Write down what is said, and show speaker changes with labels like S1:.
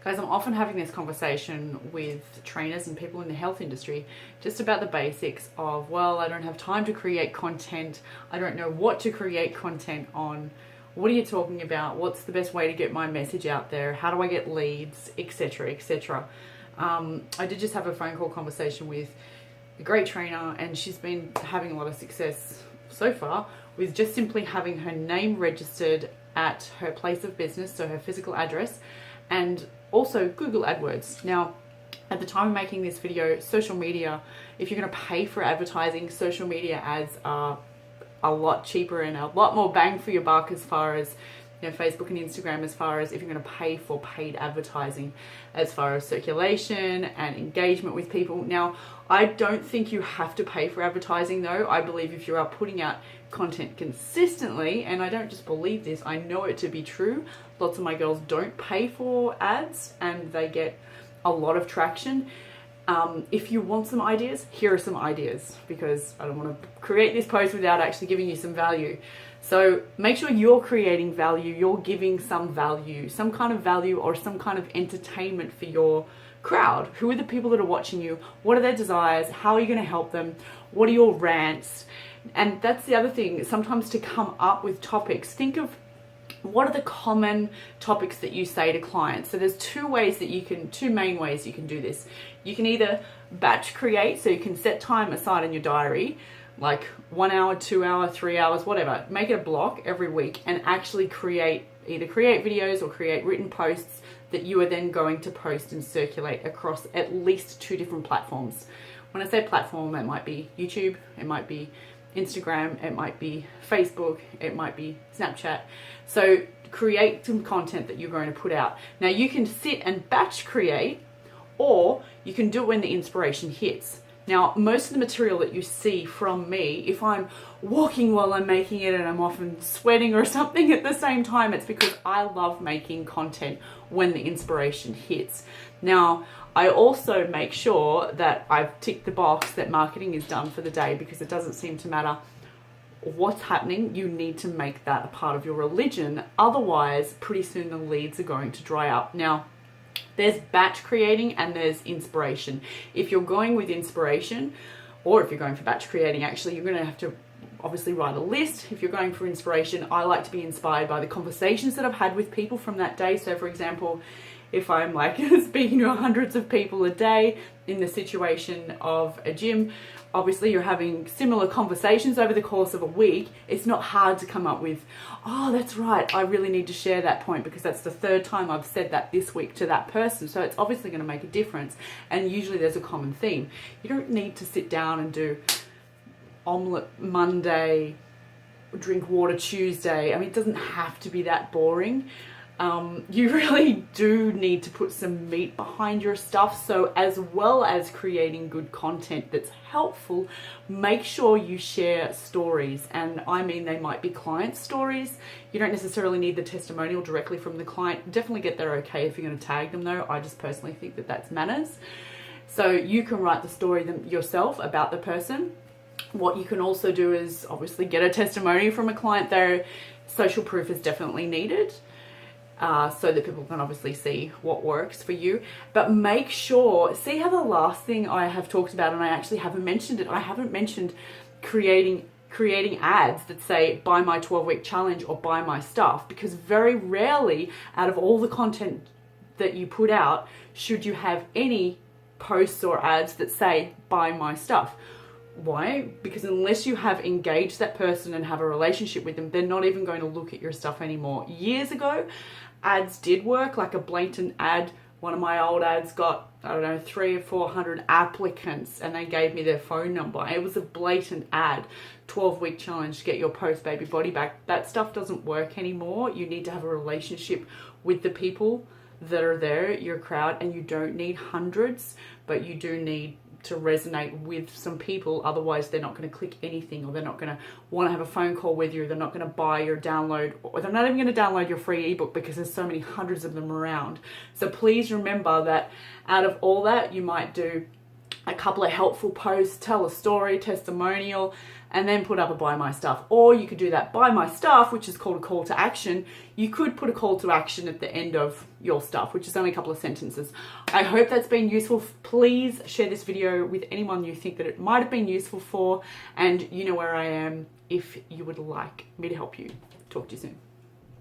S1: Guys, I'm often having this conversation with trainers and people in the health industry just about the basics of, well, I don't have time to create content. I don't know what to create content on. What are you talking about? What's the best way to get my message out there? How do I get leads, etc., etc. I did just have a phone call conversation with a great trainer, and she's been having a lot of success so far with just simply having her name registered at her place of business, so her physical address, and also Google AdWords. Now, at the time of making this video, social media, if you're going to pay for advertising, social media ads are a lot cheaper and a lot more bang for your buck as far as, you know, Facebook and Instagram, as far as if you're going to pay for paid advertising, as far as circulation and engagement with people. Now, I don't think you have to pay for advertising though. I believe if you are putting out content consistently, and I don't just believe this, I know it to be true. Lots of my girls don't pay for ads and they get a lot of traction. If you want some ideas, here are some ideas, because I don't want to create this post without actually giving you some value. So make sure you're creating value, you're giving some value, some kind of value or some kind of entertainment for your crowd. Who are the people that are watching you? What are their desires? How are you going to help them? What are your rants? And that's the other thing, sometimes to come up with topics, think of what are the common topics that you say to clients. So there's two main ways you can do this. You can either batch create, so you can set time aside in your diary, like 1 hour, 2 hour, 3 hours, whatever. Make it a block every week and actually either create videos or create written posts that you are then going to post and circulate across at least 2 different platforms. When I say platform, it might be YouTube, it might be Instagram, it might be Facebook, it might be Snapchat. So create some content that you're going to put out. Now you can sit and batch create, or you can do it when the inspiration hits. Now, most of the material that you see from me, if I'm walking while I'm making it and I'm often sweating or something at the same time, it's because I love making content when the inspiration hits. Now, I also make sure that I've ticked the box that marketing is done for the day, because it doesn't seem to matter what's happening, you need to make that a part of your religion. Otherwise, pretty soon the leads are going to dry up. Now, there's batch creating and there's inspiration. If you're going with inspiration, or if you're going for batch creating, actually, you're going to have to obviously write a list. If you're going for inspiration, I like to be inspired by the conversations that I've had with people from that day. So for example, if I'm like speaking to hundreds of people a day in the situation of a gym, obviously you're having similar conversations over the course of a week. It's not hard to come up with, oh, that's right, I really need to share that point because that's the 3rd time I've said that this week to that person. So it's obviously going to make a difference. And usually there's a common theme. You don't need to sit down and do omelette Monday, drink water Tuesday. I mean, it doesn't have to be that boring. You really do need to put some meat behind your stuff. So as well as creating good content that's helpful, make sure you share stories. And I mean, they might be client stories. You don't necessarily need the testimonial directly from the client. Definitely get their okay if you're going to tag them though. I just personally think that that's manners. So you can write the story yourself about the person. What you can also do is obviously get a testimony from a client, though social proof is definitely needed. So that people can obviously see what works for you. But make sure, see how the last thing I have talked about, and I actually haven't mentioned it, I haven't mentioned creating ads that say buy my 12-week challenge or buy my stuff, because very rarely out of all the content that you put out should you have any posts or ads that say buy my stuff. Why? Because unless you have engaged that person and have a relationship with them, they're not even going to look at your stuff anymore. Years ago, ads did work, like a blatant ad. One of my old ads got, I don't know, 300 or 400 applicants and they gave me their phone number. It was a blatant ad. 12-week challenge to get your post baby body back. That stuff doesn't work anymore. You need to have a relationship with the people that are there, your crowd, and you don't need hundreds, but you do need to resonate with some people. Otherwise they're not going to click anything, or they're not going to want to have a phone call with you. They're not going to buy your download, or they're not even going to download your free ebook because there's so many hundreds of them around. So please remember that out of all that, you might do a couple of helpful posts, tell a story, testimonial, and then put up a buy my stuff. Or you could do that buy my stuff, which is called a call to action. You could put a call to action at the end of your stuff, which is only a couple of sentences. I hope that's been useful. Please share this video with anyone you think that it might have been useful for, and you know where I am if you would like me to help you. Talk to you soon.